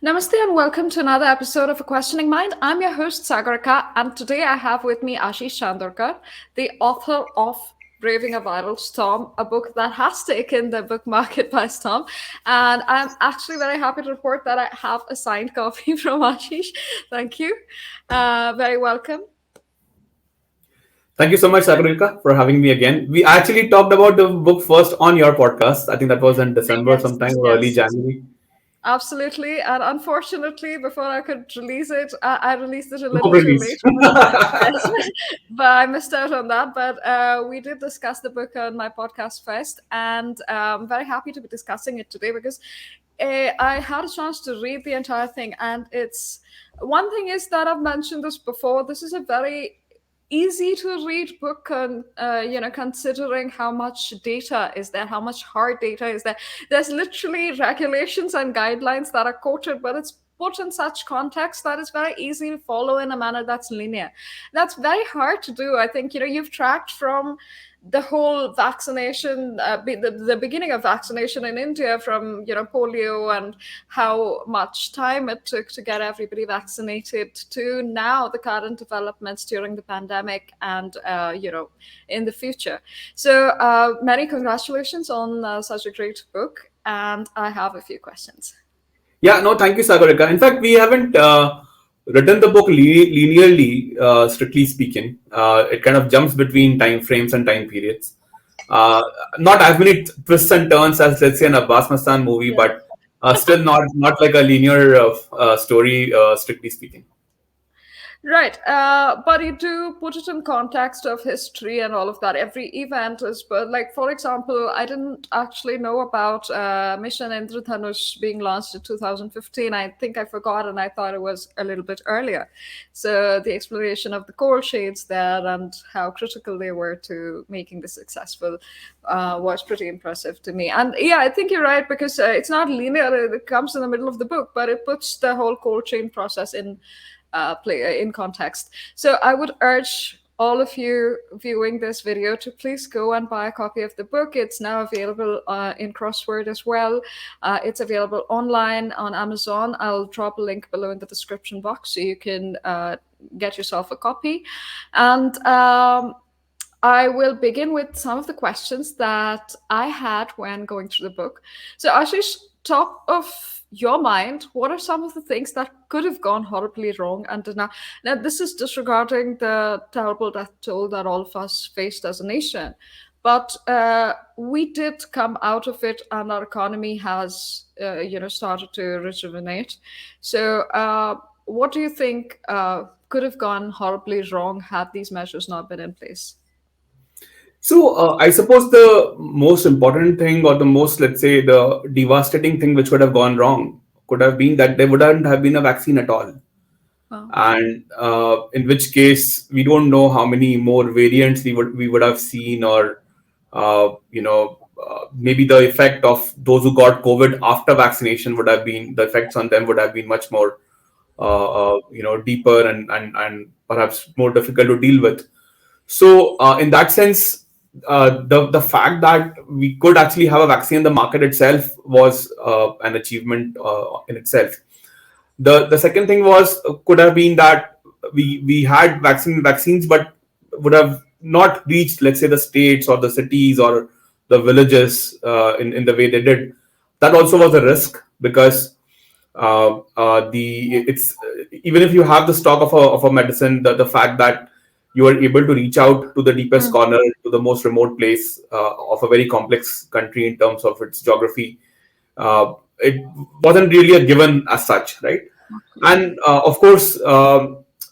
Namaste and welcome to another episode of A Questioning Mind. I'm your host Sagarika, and today I have with me Aashish Chandorkar, the author of Braving a Viral Storm, a book that has taken the book market by storm. And I'm actually very happy to report that I have a signed copy from Aashish. Thank you. Very welcome. Thank you so much, Sagarika, for having me again. We actually talked about the book first on your podcast. I think that was in December Yes, sometime or early yes. January. Absolutely. And unfortunately, before I could release it, I released it a No little too late. release. Yes, but I missed out on that. But we did discuss the book on my podcast first, and I'm very happy to be discussing it today because I had a chance to read the entire thing. And it's one thing is that I've mentioned this before. This is a very easy to read book, and considering how much data is there, how much hard data is there. There's literally regulations and guidelines that are quoted, but it's put in such context that it's very easy to follow in a manner that's linear. That's very hard to do. I think you've tracked from the whole vaccination, the beginning of vaccination in India, from polio and how much time it took to get everybody vaccinated, to now the current developments during the pandemic and in the future. So many congratulations on such a great book, and I have a few questions. Yeah, no, thank you, Sagarika. In fact, we haven't written the book linearly, strictly speaking. It kind of jumps between time frames and time periods. Not as many twists and turns as, let's say, an Abbas Mastan movie, Yeah. but still not like a linear story, strictly speaking. Right, but you do put it in context of history and all of that. Every event is, but like for example, I didn't actually know about Mission Indradhanush being launched in 2015. I think I forgot, and I thought it was a little bit earlier. So the exploration of the coal shades there and how critical they were to making this successful was pretty impressive to me. And yeah, I think you're right because it's not linear. It comes in the middle of the book, but it puts the whole cold chain process in play in context. So I would urge all of you viewing this video to please go and buy a copy of the book. It's now available in crossword as well. It's available online on Amazon. I'll drop a link below in the description box so you can get yourself a copy. And I will begin with some of the questions that I had when going through the book. So Ashish, top of your mind, what are some of the things that could have gone horribly wrong? And now this is disregarding the terrible death toll that all of us faced as a nation. But we did come out of it, and our economy has, started to rejuvenate. So, what do you think could have gone horribly wrong had these measures not been in place? So I suppose the most important thing, or the most, let's say, the devastating thing which would have gone wrong could have been that there wouldn't have been a vaccine at all. Wow. And in which case we don't know how many more variants we would have seen, or maybe the effect of those who got COVID after vaccination would have been, the effects on them would have been much more deeper and perhaps more difficult to deal with. So in that sense, the fact that we could actually have a vaccine in the market itself was an achievement in itself. The second thing was, could have been that we had vaccines, but would have not reached, let's say, the states or the cities or the villages in the way they did. That also was a risk, because it's even if you have the stock of a medicine, the fact that you are able to reach out to the deepest corner, to the most remote place of a very complex country in terms of its geography, it wasn't really a given as such, right? And of course,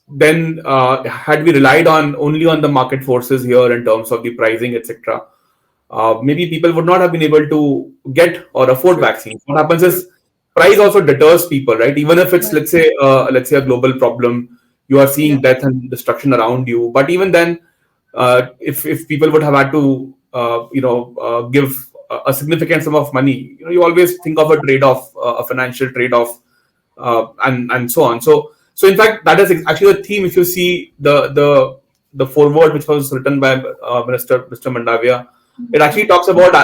then had we relied only on the market forces here in terms of the pricing, etc., maybe people would not have been able to get or afford vaccines. What happens is, price also deters people, right? Even if it's, let's say a global problem, you are seeing death and destruction around you. But even then, if people would have had to, give a significant sum of money, you always think of a trade-off, a financial trade-off, and so on. So in fact, that is actually a theme. If you see the foreword which was written by Mr. Mandavia, it actually talks about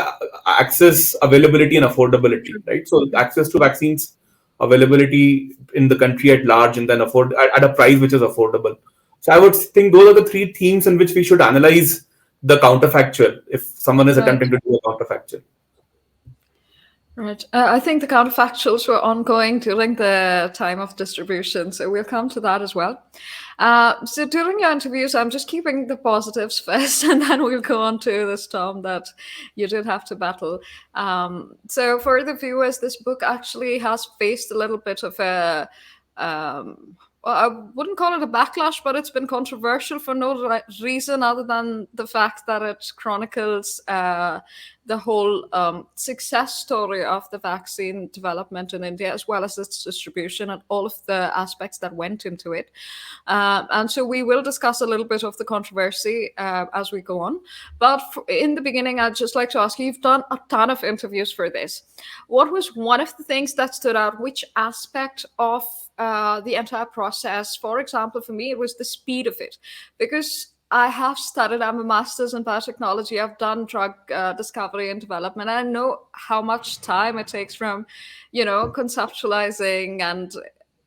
access, availability, and affordability, right? So access to vaccines availability in the country at large, and then at a price which is affordable. So I would think those are the three themes in which we should analyze the counterfactual if someone is Right. attempting to do a counterfactual. Right. I think the counterfactuals were ongoing during the time of distribution, so we'll come to that as well. So during your interviews, I'm just keeping the positives first, and then we'll go on to the storm that you did have to battle. So for the viewers, this book actually has faced a little bit of a well, I wouldn't call it a backlash, but it's been controversial for no reason other than the fact that it chronicles the whole success story of the vaccine development in India, as well as its distribution and all of the aspects that went into it. And so we will discuss a little bit of the controversy as we go on. But in the beginning, I'd just like to ask you, you've done a ton of interviews for this. What was one of the things that stood out? Which aspect of the entire process? For example, for me, it was the speed of it, because I have studied, I'm a master's in biotechnology. I've done drug discovery and development. I know how much time it takes from, conceptualizing and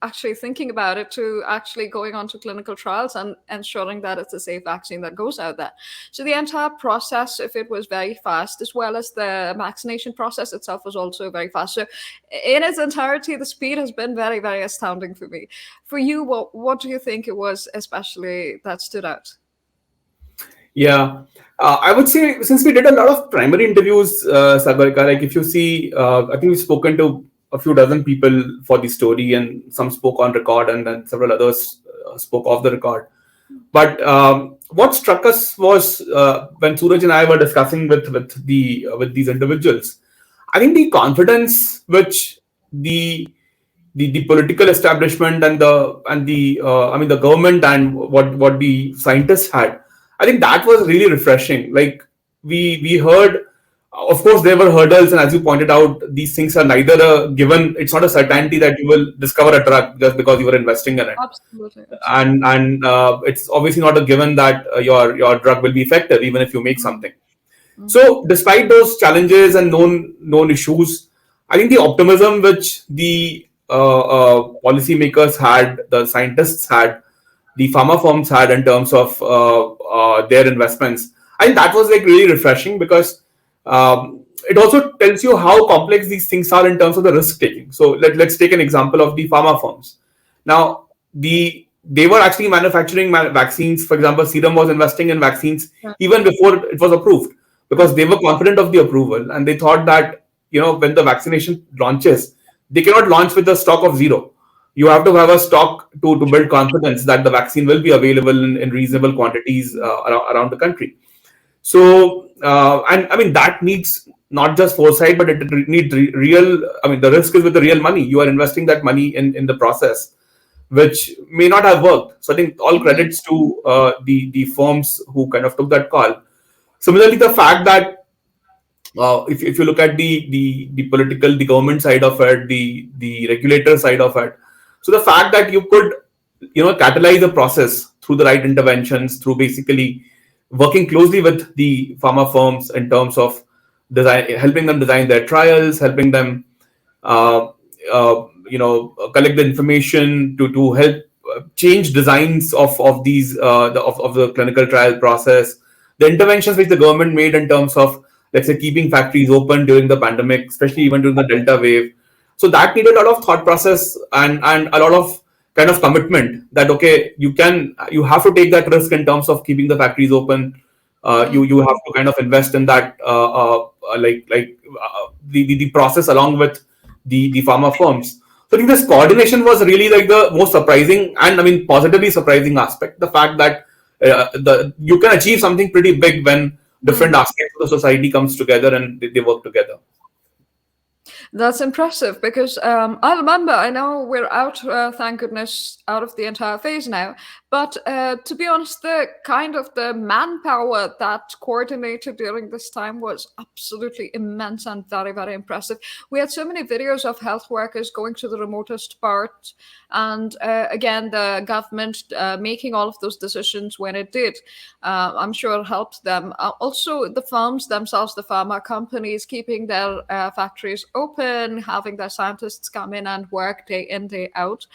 actually thinking about it to actually going on to clinical trials and ensuring that it's a safe vaccine that goes out there. So the entire process, if it was very fast, as well as the vaccination process itself was also very fast. So in its entirety, the speed has been very, very astounding for me. For you, what do you think it was especially that stood out? Yeah, I would say since we did a lot of primary interviews, Sagarika, like if you see, I think we've spoken to a few dozen people for the story, and some spoke on record, and then several others spoke off the record. But what struck us was when Suraj and I were discussing with these individuals, I think the confidence which the political establishment and the government and what the scientists had, I think that was really refreshing. Like we heard, of course there were hurdles, and as you pointed out, these things are neither a given. It's not a certainty that you will discover a drug just because you were investing in it. Absolutely. And it's obviously not a given that your drug will be effective even if you make something. So despite those challenges and known issues, I think the optimism which the policymakers had, the scientists had, the pharma firms had in terms of their investments, I think that was like really refreshing, because it also tells you how complex these things are in terms of the risk taking. So let's take an example of the pharma firms. Now, they were actually manufacturing vaccines. For example, Serum was investing in vaccines even before it was approved, because they were confident of the approval, and they thought that when the vaccination launches, they cannot launch with a stock of zero. You have to have a stock to build confidence that the vaccine will be available in reasonable quantities around the country. So, and I mean, that needs not just foresight, but it needs real. I mean, the risk is with the real money. You are investing that money in the process, which may not have worked. So I think all credits to the firms who kind of took that call. Similarly, the fact that if you look at the political, the government side of it, the regulator side of it, so the fact that you could catalyze the process through the right interventions, through basically working closely with the pharma firms in terms of helping them design their trials, helping them collect the information to help change designs of these of the clinical trial process, the interventions which the government made in terms of, let's say, keeping factories open during the pandemic, especially even during the Delta wave. So that needed a lot of thought process and a lot of kind of commitment that, okay, you have to take that risk in terms of keeping the factories open. You have to kind of invest in that, the process along with the pharma firms. So I think this coordination was really like the most surprising, and I mean positively surprising aspect. The fact that you can achieve something pretty big when different aspects of the society comes together and they work together. That's impressive, because I remember, I know we're out, thank goodness, out of the entire phase now, But to be honest, the manpower that coordinated during this time was absolutely immense and very, very impressive. We had so many videos of health workers going to the remotest part, and again, the government making all of those decisions when it did. I'm sure helped them. Also, the firms themselves, the pharma companies, keeping their factories open, having their scientists come in and work day in, day out.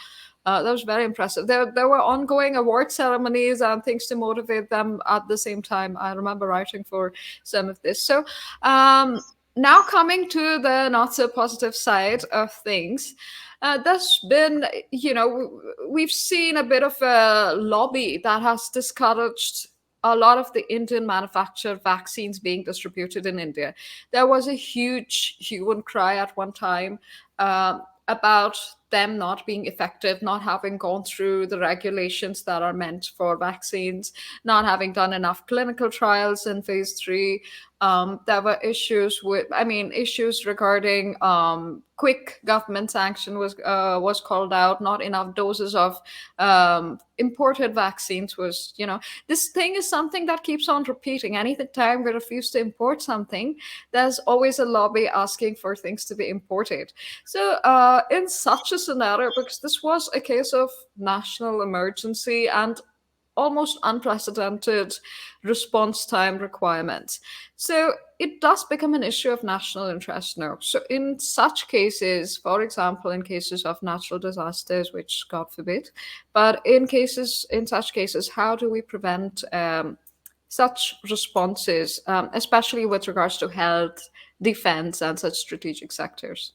That was very impressive. There were ongoing award ceremonies and things to motivate them at the same time. I remember writing for some of this. So now coming to the not so positive side of things, there's been, we've seen a bit of a lobby that has discouraged a lot of the Indian manufactured vaccines being distributed in India. There was a huge hue and cry at one time about them not being effective, not having gone through the regulations that are meant for vaccines, not having done enough clinical trials in phase 3. There were issues regarding quick government sanction was called out. Not enough doses of imported vaccines was, this thing is something that keeps on repeating. Any time we refuse to import something, there's always a lobby asking for things to be imported. So in such a scenario, because this was a case of national emergency and almost unprecedented response time requirements. So it does become an issue of national interest now. So in such cases, for example, in cases of natural disasters, which God forbid, but in such cases, how do we prevent such responses, especially with regards to health, defense, and such strategic sectors?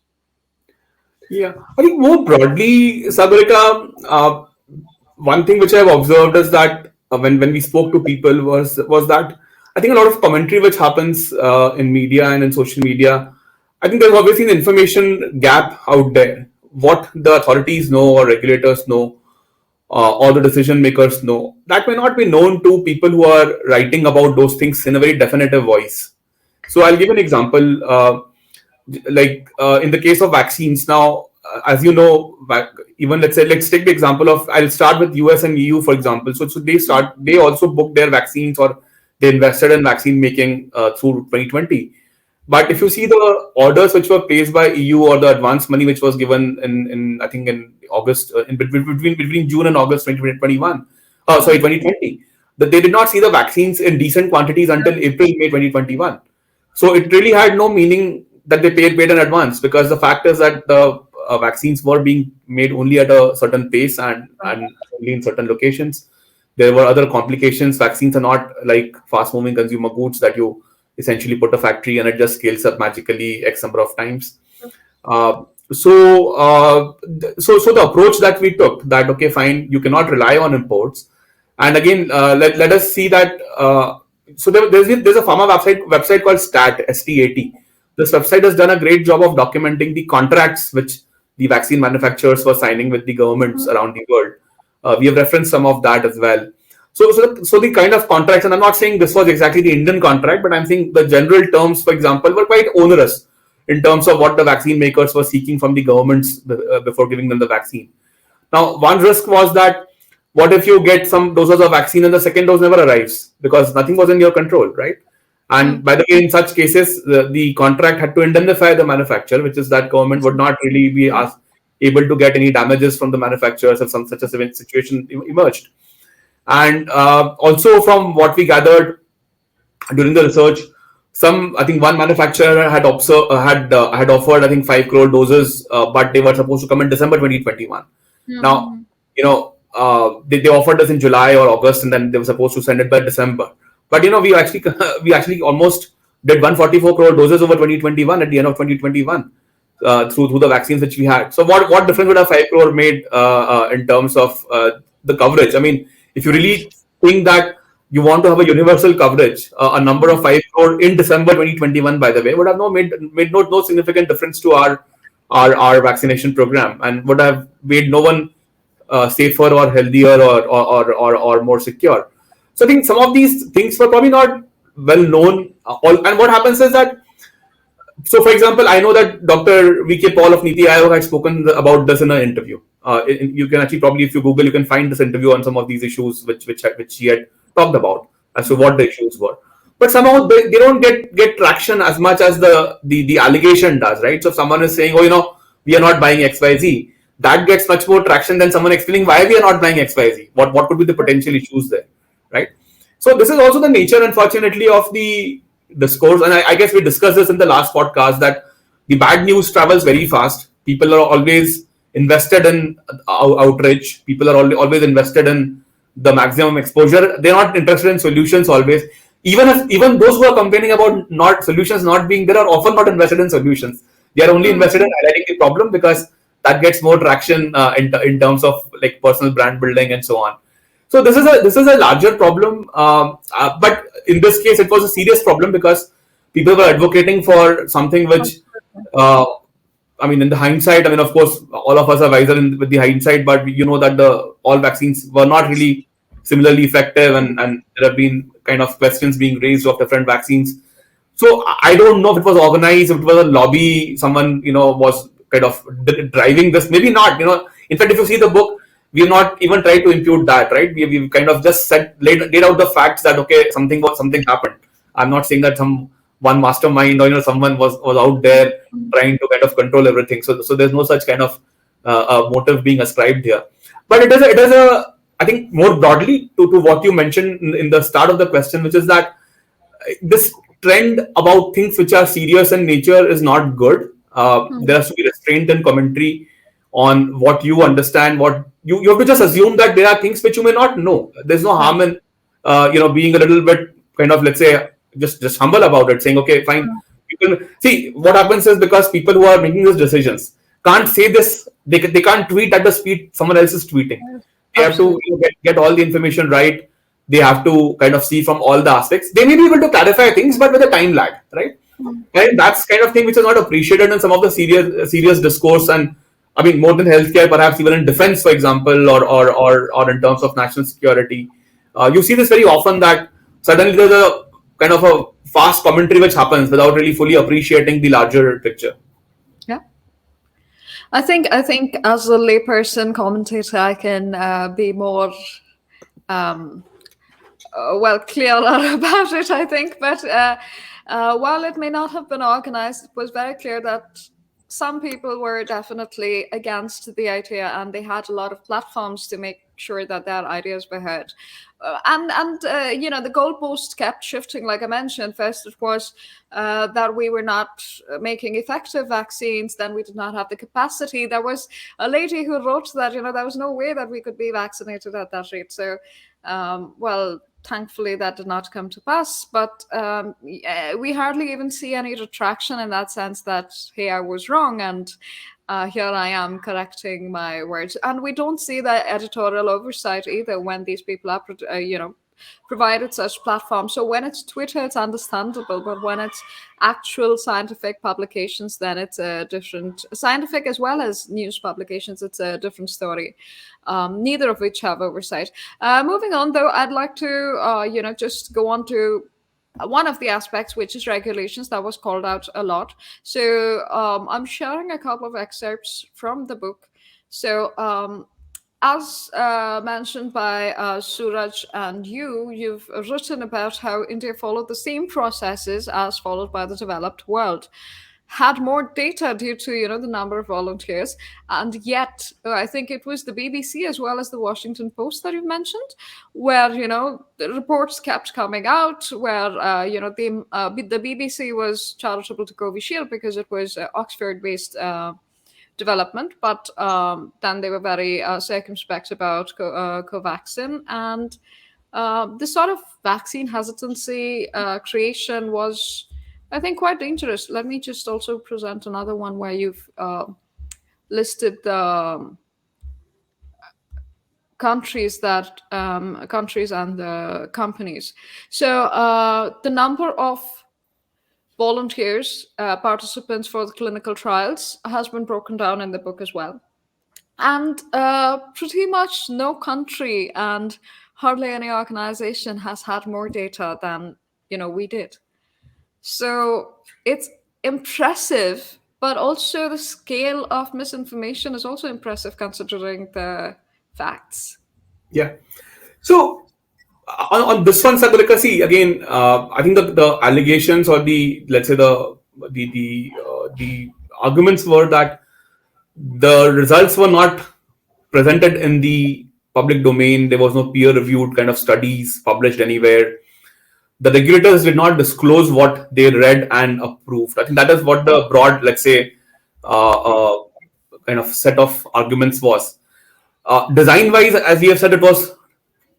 Yeah, I think more broadly, Sagarika, one thing which I've observed is that when we spoke to people was that I think a lot of commentary which happens in media and in social media, I think there's obviously an information gap out there. What the authorities know or regulators know, or the decision makers know, that may not be known to people who are writing about those things in a very definitive voice. So I'll give an example. In the case of vaccines now, as you know, even let's take the example of, I'll start with US and EU, for example. So they also booked their vaccines, or they invested in vaccine making through 2020. But if you see the orders which were placed by EU, or the advance money which was given in I think in August, between June and August 2021, 2020, that they did not see the vaccines in decent quantities until April, May 2021. So it really had no meaning that they paid in advance, because the fact is that the vaccines were being made only at a certain pace and only in certain locations. There were other complications. Vaccines are not like fast moving consumer goods that you essentially put a factory and it just scales up magically X number of times. So the approach that we took, that okay, fine, you cannot rely on imports. And again, let us see that. So there's a pharma website called STAT. This website has done a great job of documenting the contracts which the vaccine manufacturers were signing with the governments around the world. We have referenced some of that as well. So the kind of contracts, and I'm not saying this was exactly the Indian contract, but I'm saying the general terms, for example, were quite onerous in terms of what the vaccine makers were seeking from the governments before giving them the vaccine. Now, one risk was that what if you get some doses of vaccine and the second dose never arrives because nothing was in your control, right? And by the way, in such cases, the contract had to indemnify the manufacturer, which is that government would not really be able to get any damages from the manufacturers if some such a situation emerged. And also from what we gathered during the research, I think one manufacturer had offered, I think, 5 crore doses, but they were supposed to come in December 2021. Now, they offered us in July or August, and then they were supposed to send it by December. But we actually almost did 144 crore doses over 2021 at the end of 2021 through the vaccines which we had. So what difference would a 5 crore made in terms of the coverage? I mean, if you really think that you want to have a universal coverage, a number of 5 crore in December 2021, by the way, would have made no significant difference to our vaccination program, and would have made no one safer or healthier or more secure. So I think some of these things were probably not well known. And what happens is that So, for example, I know that Dr. V.K. Paul of Niti Aayog had spoken about this in an interview. You can actually probably, if you Google, you can find this interview on some of these issues which he had talked about as to what the issues were. But somehow they don't get traction as much as the allegation does, right? So if someone is saying, oh, we are not buying XYZ, that gets much more traction than someone explaining why we are not buying XYZ. What could be the potential issues there, right? So this is also the nature, unfortunately, of the discourse. And I guess we discussed this in the last podcast that the bad news travels very fast. People are always invested in outrage. People are always invested in the maximum exposure. They're not interested in solutions always. Even those who are complaining about not solutions not being there are often not invested in solutions. They are only invested in highlighting the problem because that gets more traction in terms of like personal brand building and so on. So this is a larger problem, but in this case, it was a serious problem because people were advocating for something which, uh, I mean, in the hindsight, I mean, of course, all of us are wiser with the hindsight, but you know that the all vaccines were not really similarly effective, and there have been kind of questions being raised of different vaccines. So I don't know if it was organized, if it was a lobby, someone was kind of driving this. Maybe not. In fact, if you see the book, we have not even tried to impute that. Right? We've kind of just laid out the facts that okay, something happened. I'm not saying that some one mastermind or someone was out there trying to kind of control everything. So there's no such kind of motive being ascribed here. But it is a I think more broadly to what you mentioned in the start of the question, which is that this trend about things which are serious in nature is not good. There has to be restraint and commentary on what you understand. What you have to just assume that there are things which you may not know. There's no harm in being a little bit kind of, let's say, just humble about it, saying okay, fine. People see what happens is because people who are making these decisions can't say this. They can't tweet at the speed someone else is tweeting. They have to get all the information right. They have to kind of see from all the aspects. They may be able to clarify things, but with a time lag, right? And that's kind of thing which is not appreciated in some of the serious discourse. And I mean, more than healthcare, perhaps even in defense, for example, or in terms of national security, you see this very often that suddenly there's a kind of a fast commentary which happens without really fully appreciating the larger picture. Yeah. I think as a layperson commentator, I can be more clearer about it, I think. But while it may not have been organized, it was very clear that some people were definitely against the idea, and they had a lot of platforms to make sure that their ideas were heard. The goalpost kept shifting. Like I mentioned, first it was that we were not making effective vaccines, then we did not have the capacity. There was a lady who wrote that there was no way that we could be vaccinated at that rate. So thankfully that did not come to pass, but we hardly even see any retraction in that sense that hey, I was wrong, and here I am correcting my words. And we don't see the editorial oversight either when these people are provided such platforms. So when it's Twitter, it's understandable, but when it's actual scientific publications, then it's a different scientific as well as news publications. It's a different story. Neither of which have oversight. Moving on, though, I'd like to just go on to one of the aspects, which is regulations, that was called out a lot. So I'm sharing a couple of excerpts from the book. So as mentioned by Suraj and you've written about how India followed the same processes as followed by the developed world, had more data due to the number of volunteers, and yet I think it was the BBC as well as the Washington Post that you've mentioned, where the reports kept coming out where the BBC was charitable to Covishield because it was Oxford-based development, but then they were very circumspect about Covaxin, and this sort of vaccine hesitancy creation was, I think, quite dangerous. Let me just also present another one where you've listed the countries and the companies. So the number of volunteers, participants for the clinical trials has been broken down in the book as well. And pretty much no country and hardly any organization has had more data than we did. So it's impressive, but also the scale of misinformation is also impressive considering the facts. Yeah. So on this one, Sadhulika, see again. I think the allegations or the, let's say, the arguments were that the results were not presented in the public domain. There was no peer-reviewed kind of studies published anywhere. The regulators did not disclose what they read and approved. I think that is what the broad, let's say, uh, uh, kind of set of arguments was. Design-wise, as we have said, it was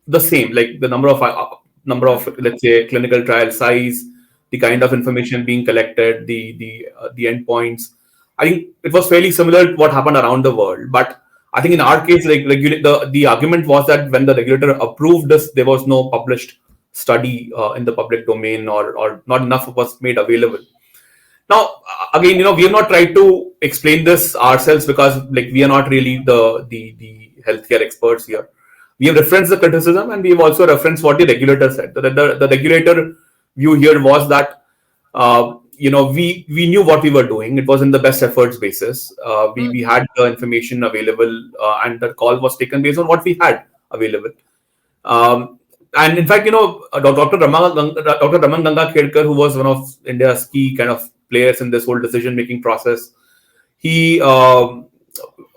the same, like the number of, let's say, clinical trial size, the kind of information being collected, the endpoints. I think it was fairly similar to what happened around the world. But I think in our case, like the argument was that when the regulator approved this, there was no published study in the public domain, or not enough was made available. Now, again, we have not tried to explain this ourselves, because like we are not really the healthcare experts here. We have referenced the criticism, and we have also referenced what the regulator said. The regulator view here was that we knew what we were doing. It was in the best efforts basis. We had the information available, and the call was taken based on what we had available. And in fact, Dr. Raman Ganga Khedkar, who was one of India's key kind of players in this whole decision-making process, he was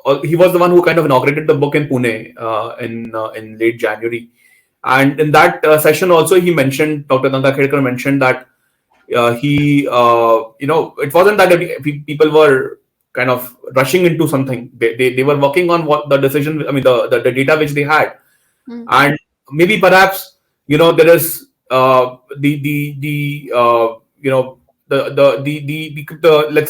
the one who kind of inaugurated the book in Pune in late January. And in that session also, Dr. Ganga Khedkar mentioned that it wasn't that people were kind of rushing into something. They were working on what the decision, I mean, the data which they had. And maybe perhaps, there is let's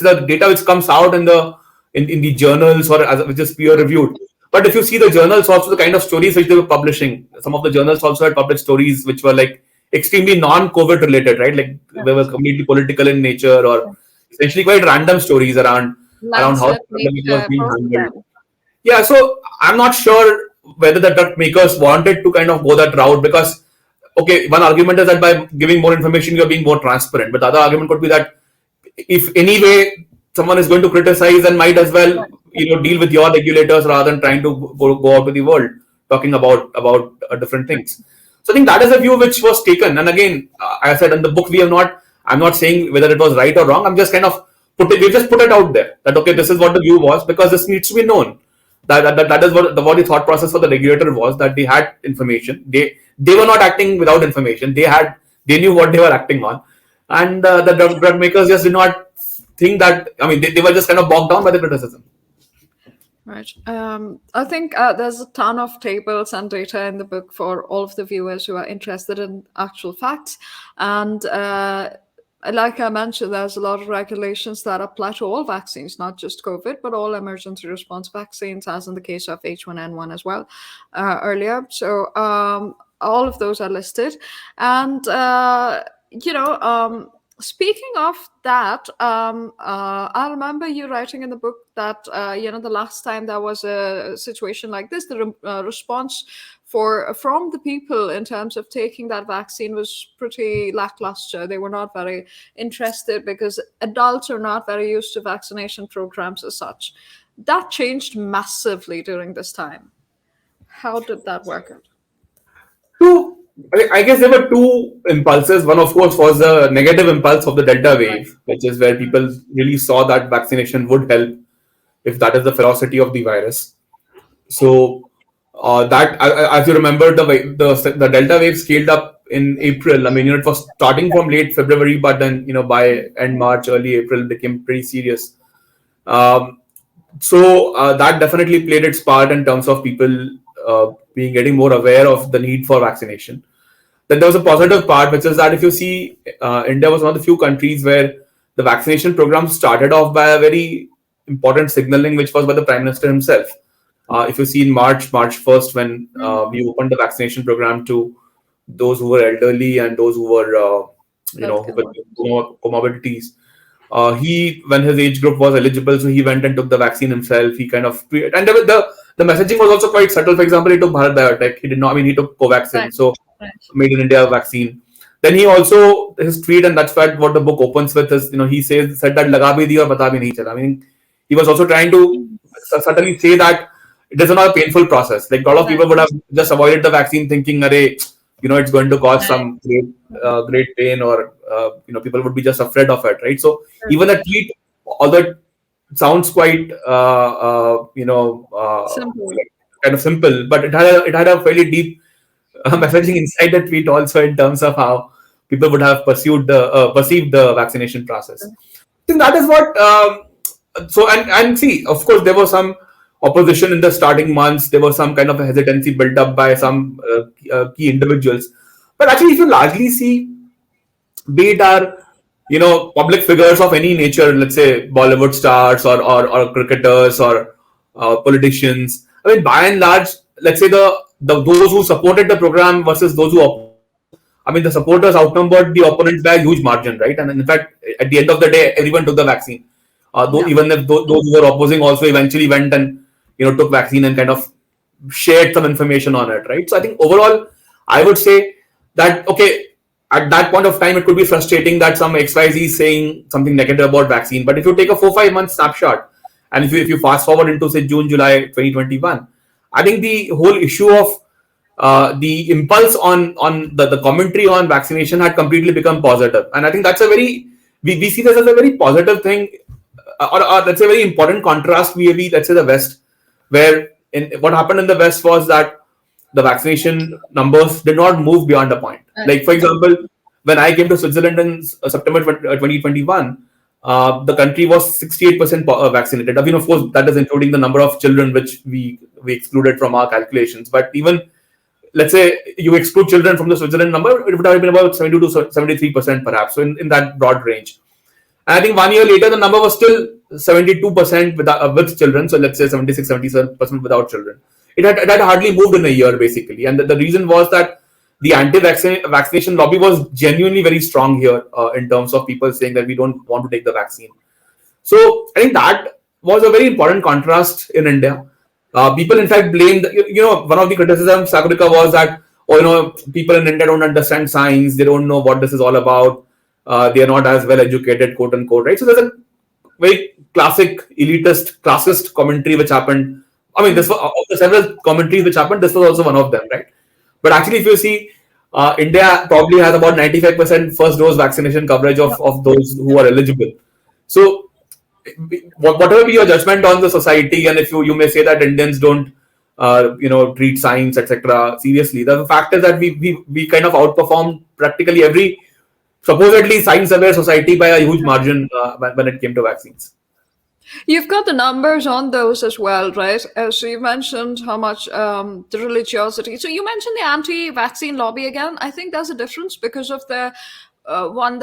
say the data which comes out in the journals, or which is peer reviewed. But if you see the journals, also the kind of stories which they were publishing, some of the journals also had published stories which were like extremely non-COVID related, right? Like they were completely political in nature, or essentially quite random stories around how the pandemic was being handled. Yeah, so I'm not sure whether the drug makers wanted to kind of go that route, because okay, one argument is that by giving more information, you're being more transparent. But the other argument could be that if anyway someone is going to criticize, and might as well deal with your regulators rather than trying to go out to the world talking about different things. So I think that is a view which was taken. And again, as I said in the book, I'm not saying whether it was right or wrong. I'm just kind of we just put it out there that okay, this is what the view was, because this needs to be known. That is what the thought process for the regulator was, that they had information. They were not acting without information. They knew what they were acting on, and the drug makers just did not think that. I mean, they were just kind of bogged down by the criticism. Right. I think there's a ton of tables and data in the book for all of the viewers who are interested in actual facts. And like I mentioned, there's a lot of regulations that apply to all vaccines, not just COVID, but all emergency response vaccines, as in the case of H1N1 as well earlier. So all of those are listed. And, speaking of that, I remember you writing in the book that the last time there was a situation like this, the response from the people in terms of taking that vaccine was pretty lackluster. They were not very interested because adults are not very used to vaccination programs as such. That changed massively during this time. How did that work out? So I guess there were two impulses. One, of course, was the negative impulse of the Delta wave, which is where people really saw that vaccination would help if that is the ferocity of the virus. So that, as you remember, the Delta wave scaled up in April. I mean, it was starting from late February, but then by end March, early April, it became pretty serious. So that definitely played its part in terms of people getting more aware of the need for vaccination. Then there was a positive part, which is that if you see, India was one of the few countries where the vaccination program started off by a very important signaling, which was by the Prime Minister himself. If you see in March 1st, when we opened the vaccination program to those who were elderly and those who were, with comorbidities, when his age group was eligible, so he went and took the vaccine himself. He kind of, and the messaging was also quite subtle. For example, he took Bharat Biotech. He did not. I mean, he took Covaxin, so made in India vaccine. then he also, his tweet, and that's what the book opens with, is, he said that laga bhi di aur pata bhi nahi chala. I mean, he was also trying to certainly say that it is not a painful process. Like, a lot of people would have just avoided the vaccine thinking, Array, it's going to cause some great pain, or people would be just afraid of it, right? So even a tweet, although it sounds quite Simple. kind of simple, but it had a fairly deep messaging inside the tweet also, in terms of how people would have perceived the vaccination process. I think that is what. So and see, of course, there was some opposition in the starting months. There was some kind of a hesitancy built up by some key individuals. But actually, if you largely see, be it our public figures of any nature, let's say Bollywood stars, or cricketers, or politicians. I mean, by and large, let's say those who supported the program versus those who opposed. I mean, the supporters outnumbered the opponents by a huge margin, right? And in fact, at the end of the day, everyone took the vaccine. Even if those who were opposing also eventually went and took vaccine and kind of shared some information on it, right? So I think overall, I would say that, okay, at that point of time, it could be frustrating that some XYZ is saying something negative about vaccine. But if you take a 4-5 month snapshot, and if you fast forward into, say, June, July 2021, I think the whole issue of the impulse on the commentary on vaccination had completely become positive. And I think that's we see this as a very positive thing, or let's say very important contrast vis-a-vis, let's say, the West, where what happened in the West was that the vaccination numbers did not move beyond a point. Like, for example, when I came to Switzerland in September 2021, the country was 68% vaccinated. I mean, of course, that is including the number of children which we excluded from our calculations. But even, let's say, you exclude children from the Switzerland number, it would have been about 72 to 73% perhaps. So in that broad range. And I think 1 year later, the number was still 72% with children. So let's say 76-77% without children. It had hardly moved in a year, basically. And the reason was that the anti-vaccination lobby was genuinely very strong here, in terms of people saying that we don't want to take the vaccine. So I think that was a very important contrast in India. People, in fact, blamed, one of the criticisms, Sagarika, was that, people in India don't understand science. They don't know what this is all about. They are not as well educated, quote unquote, right? So there's a very classic elitist, classist commentary which happened. I mean, this was, of the several commentaries which happened, this was also one of them, right? But actually, if you see, India probably has about 95% first dose vaccination coverage of those who are eligible. So whatever be your judgment on the society, and if you may say that Indians don't treat science, etc., seriously, the fact is that we kind of outperformed practically every supposedly science-aware society by a huge margin when it came to vaccines. You've got the numbers on those as well, right? So you mentioned how much the religiosity. So you mentioned the anti-vaccine lobby again. I think there's a difference because of the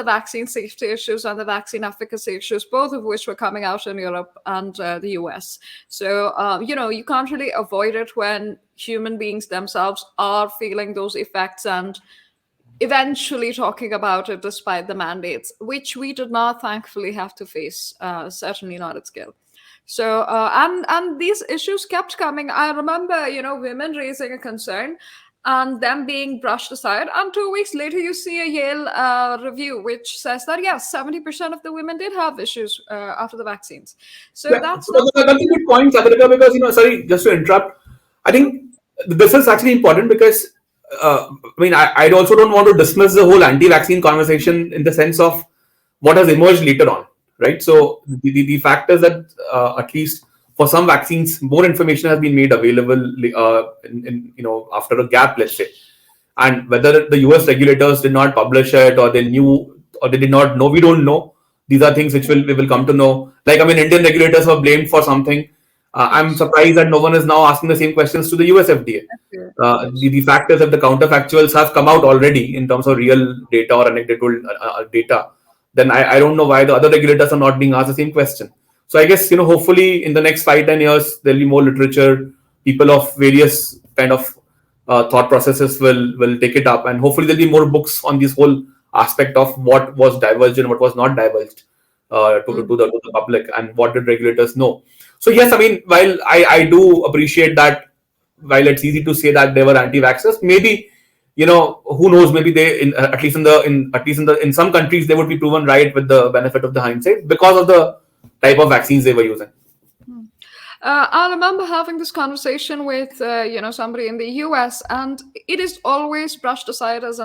vaccine safety issues and the vaccine efficacy issues, both of which were coming out in Europe and the US. So, you can't really avoid it when human beings themselves are feeling those effects and eventually talking about it despite the mandates, which we did not thankfully have to face, certainly not at scale. So and these issues kept coming. I remember, women raising a concern and them being brushed aside. And 2 weeks later, you see a Yale review which says that, yes, 70% of the women did have issues after the vaccines. So that's a good point, Sagarika, because, sorry, just to interrupt, I think this is actually important because I also don't want to dismiss the whole anti-vaccine conversation in the sense of what has emerged later on, right? So the fact is that at least for some vaccines, more information has been made available after a gap, let's say. And whether the US regulators did not publish it, or they knew, or they did not know, we don't know. These are things which we will come to know. Like, Indian regulators were blamed for something. I'm surprised that no one is now asking the same questions to the US FDA. The fact is that the counterfactuals have come out already in terms of real data or anecdotal data. Then I don't know why the other regulators are not being asked the same question. So I guess, hopefully in the next 5-10 years, there'll be more literature. People of various kind of thought processes will take it up. And hopefully there'll be more books on this whole aspect of what was divulged and what was not divulged to the public, and what did regulators know. So yes, while I do appreciate that, while it's easy to say that they were anti-vaxxers, maybe who knows? Maybe they, at least in some countries, they would be proven right with the benefit of the hindsight because of the type of vaccines they were using. I remember having this conversation with somebody in the US, and it is always brushed aside as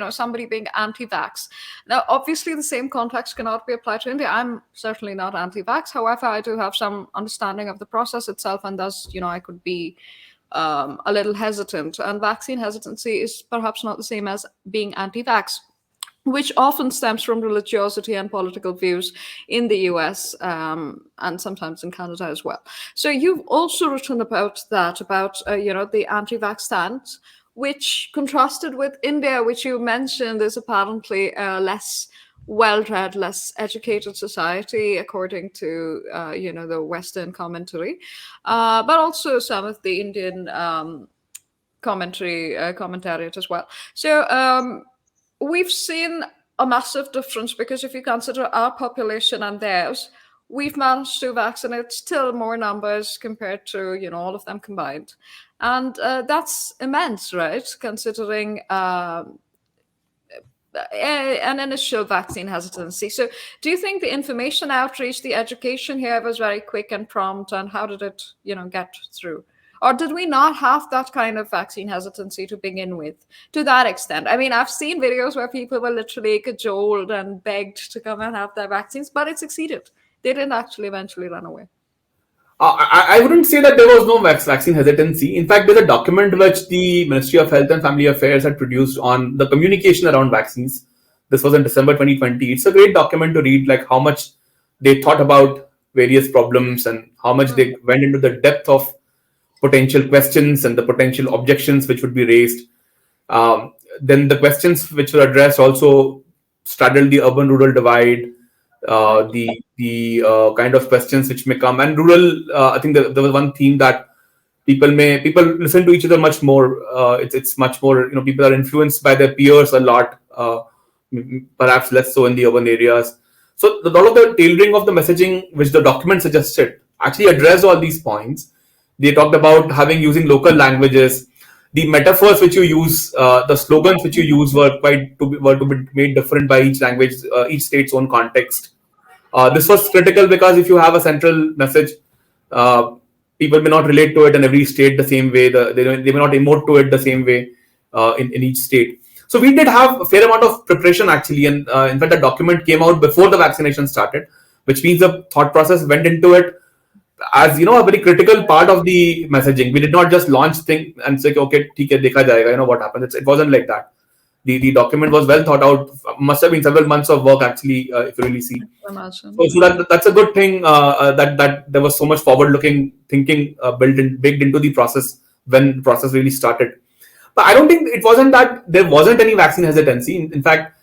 somebody being anti-vax. Now, obviously, the same context cannot be applied to India. I'm certainly not anti-vax. However, I do have some understanding of the process itself, and thus, I could be a little hesitant. And vaccine hesitancy is perhaps not the same as being anti-vax, which often stems from religiosity and political views in the US, and sometimes in Canada as well. So you've also written about that, about the anti-vax stance, which contrasted with India, which you mentioned is apparently less well-read, less educated society, according to the Western commentary, but also some of the Indian commentariat as well. So we've seen a massive difference, because if you consider our population and theirs, we've managed to vaccinate still more numbers compared to all of them combined, and that's immense, right? Considering an initial vaccine hesitancy. So, do you think the information outreach, the education here was very quick and prompt, and how did it get through? Or did we not have that kind of vaccine hesitancy to begin with, to that extent? I mean, I've seen videos where people were literally cajoled and begged to come and have their vaccines, but it succeeded. They didn't actually eventually run away. I wouldn't say that there was no vaccine hesitancy. In fact, there's a document which the Ministry of Health and Family Affairs had produced on the communication around vaccines. This was in December 2020. It's a great document to read, like how much they thought about various problems and how much they went into the depth of potential questions and the potential objections which would be raised. Then the questions which were addressed also straddled the urban-rural divide, the kind of questions which may come. And rural, I think there was one theme that people listen to each other much more. It's much more, people are influenced by their peers a lot, perhaps less so in the urban areas. So a lot of the tailoring of the messaging which the document suggested actually addressed all these points. They talked about using local languages. The metaphors which you use, the slogans which you use were to be made different by each language, each state's own context. This was critical because if you have a central message, people may not relate to it in every state the same way. They may not emote to it the same way in each state. So we did have a fair amount of preparation actually, and in fact, the document came out before the vaccination started, which means the thought process went into it as a very critical part of the messaging. We did not just launch thing and say, okay, theek hai, dekha jayega, what happens. It wasn't like that. The document was well thought out. Must have been several months of work actually, if you really see. So that's a good thing, that there was so much forward-looking thinking baked into the process when the process really started. But I don't think it wasn't that there wasn't any vaccine hesitancy. In fact,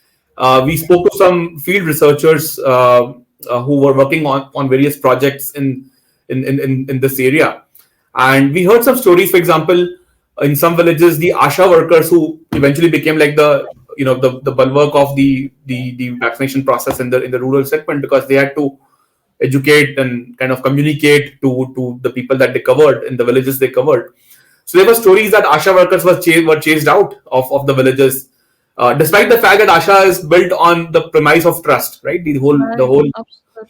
we spoke to some field researchers who were working on various projects in this area, and we heard some stories. For example, in some villages, the Asha workers who eventually became like the bulwark of the vaccination process in the rural segment, because they had to educate and kind of communicate to the people that they covered in the villages they covered. So there were stories that Asha workers were chased out of the villages, despite the fact that Asha is built on the premise of trust, right? The whole Absolutely.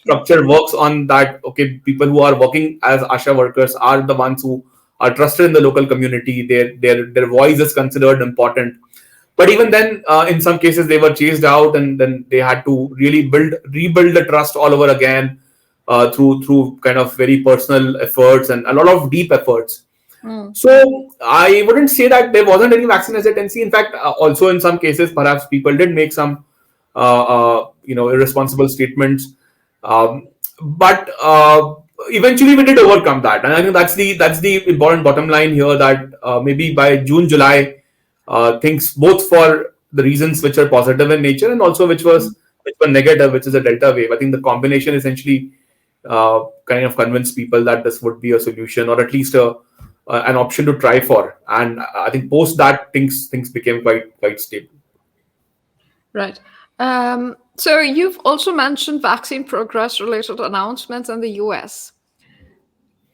structure works on that. Okay, people who are working as Asha workers are the ones who are trusted in the local community. Their voice is considered important. But even then, in some cases, they were chased out, and then they had to really rebuild the trust all over again through kind of very personal efforts and a lot of deep efforts. So I wouldn't say that there wasn't any vaccine hesitancy. In fact, also in some cases, perhaps people did make some irresponsible statements, but eventually we did overcome that. And I think that's the important bottom line here, that maybe by June, July, things, both for the reasons which are positive in nature and also which were negative, which is a Delta wave. I think the combination essentially kind of convinced people that this would be a solution, or at least an option to try for. And I think post that, things became quite stable. Right. So you've also mentioned vaccine progress related announcements in the US.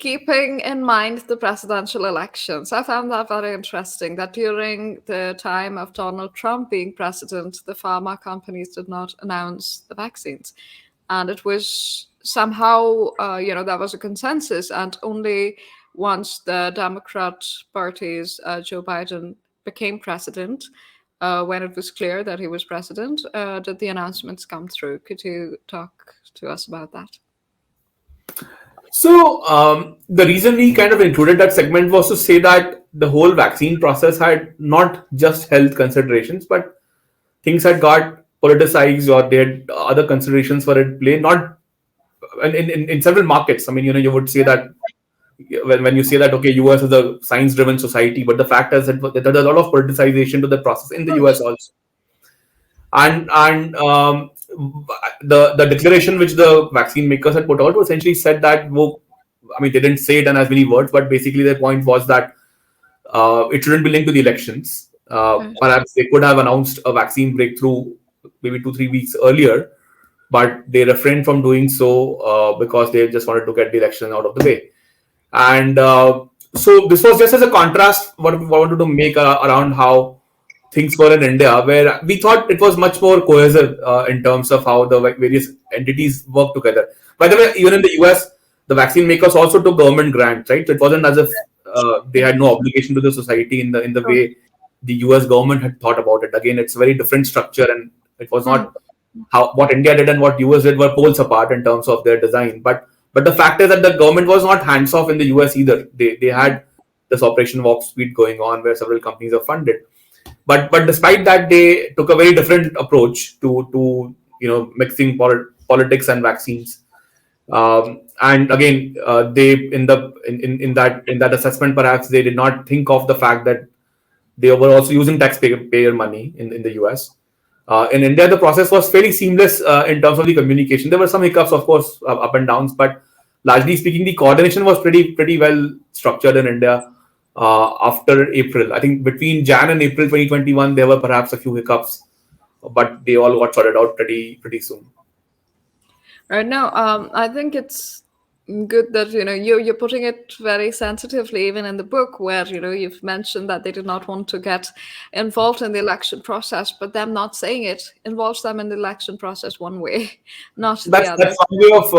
keeping in mind the presidential elections, I found that very interesting that during the time of Donald Trump being president, the pharma companies did not announce the vaccines. And it was somehow, there was a consensus. And only once the Democrat Party's Joe Biden became president, when it was clear that he was president, did the announcements come through. Could you talk to us about that? So the reason we kind of included that segment was to say that the whole vaccine process had not just health considerations, but things had got politicized, or they had other considerations for it play. Not in several markets. I mean, you would say that when you say that, okay, US is a science-driven society, but the fact is that there's a lot of politicization to the process in the US also. And the declaration which the vaccine makers had put out essentially said that, well, I mean, they didn't say it in as many words, but basically their point was that it shouldn't be linked to the elections. Perhaps they could have announced a vaccine breakthrough maybe 2-3 weeks earlier, but they refrained from doing so because they just wanted to get the election out of the way. And so this was just as a contrast what we wanted to make around how things were in India, where we thought it was much more cohesive in terms of how the various entities work together. By the way, even in the US, the vaccine makers also took government grants, right? So it wasn't as if they had no obligation to the society in the way the US government had thought about it. Again, it's a very different structure, and it was not what India did and what US did were poles apart in terms of their design. But the fact is that the government was not hands off in the US either. They had this Operation Warp Speed going on, where several companies are funded. But despite that, they took a very different approach to mixing politics and vaccines. And again, they in that assessment, perhaps they did not think of the fact that they were also using taxpayer money in the US. In India, the process was fairly seamless in terms of the communication. There were some hiccups, of course, up and downs, but largely speaking, the coordination was pretty well structured in India. After April, I think between Jan and April 2021, there were perhaps a few hiccups, but they all got sorted out pretty soon. Right now, I think it's good that you're putting it very sensitively, even in the book, where you've mentioned that they did not want to get involved in the election process, but them not saying it involves them in the election process one way, not the other. That's one way of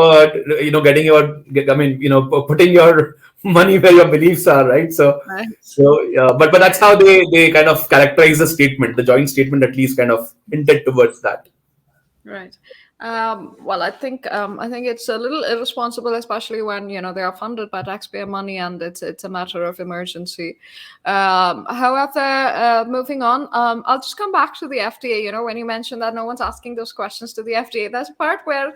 putting your money where your beliefs are, right? But that's how they kind of characterize the statement. The joint statement at least kind of hinted towards that. Right. Well, I think it's a little irresponsible, especially when they are funded by taxpayer money and it's a matter of emergency. However, moving on, I'll just come back to the FDA. When you mentioned that no one's asking those questions to the FDA, there's a part where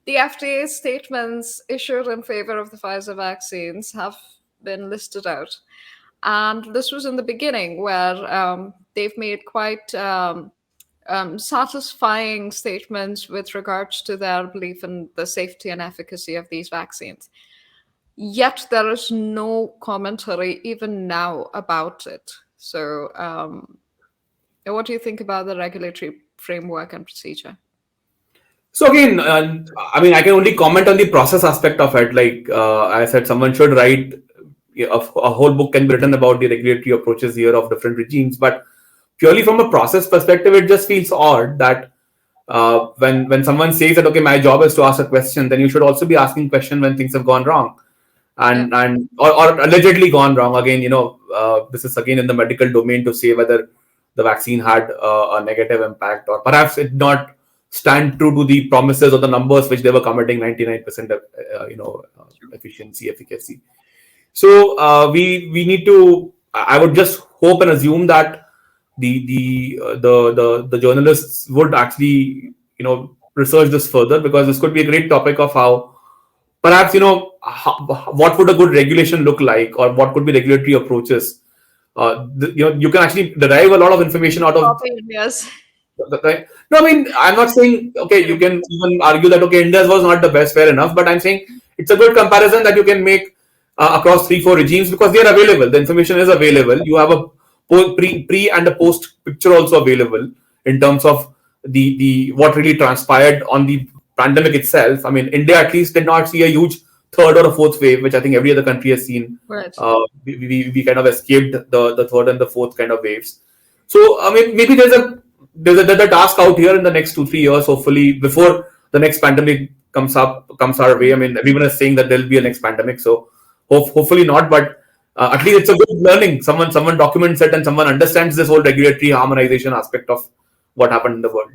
the FDA's statements issued in favor of the Pfizer vaccines have been listed out, and this was in the beginning where they've made quite satisfying statements with regards to their belief in the safety and efficacy of these vaccines. Yet there is no commentary even now about it. So what do you think about the regulatory framework and procedure? So again, I can only comment on the process aspect of it. Like I said, someone should write a whole book can be written about the regulatory approaches here of different regimes, but purely from a process perspective, it just feels odd that when someone says that, okay, my job is to ask a question, then you should also be asking question when things have gone wrong or allegedly gone wrong. Again, this is again in the medical domain to say whether the vaccine had a negative impact, or perhaps it not stand true to the promises or the numbers which they were committing 99% efficacy. So we need to. I would just hope and assume that the journalists would actually research this further, because this could be a great topic of how perhaps what would a good regulation look like, or what could be regulatory approaches. You can actually derive a lot of information out of. Yes. No, I'm not saying, okay, you can even argue that, okay, India's was not the best, fair enough, but I'm saying it's a good comparison that you can make across 3-4 regimes, because they are available. The information is available. You have a pre and a post picture also available in terms of the what really transpired on the pandemic itself. India at least did not see a huge third or a fourth wave, which I think every other country has seen. Right. We kind of escaped the third and the fourth kind of waves. So I mean, maybe there's a task out here in the next 2-3 years, hopefully before the next pandemic comes our way. I mean, everyone is saying that there'll be a next pandemic, so hopefully not, but at least it's a good learning. Someone documents it and someone understands this whole regulatory harmonization aspect of what happened in the world.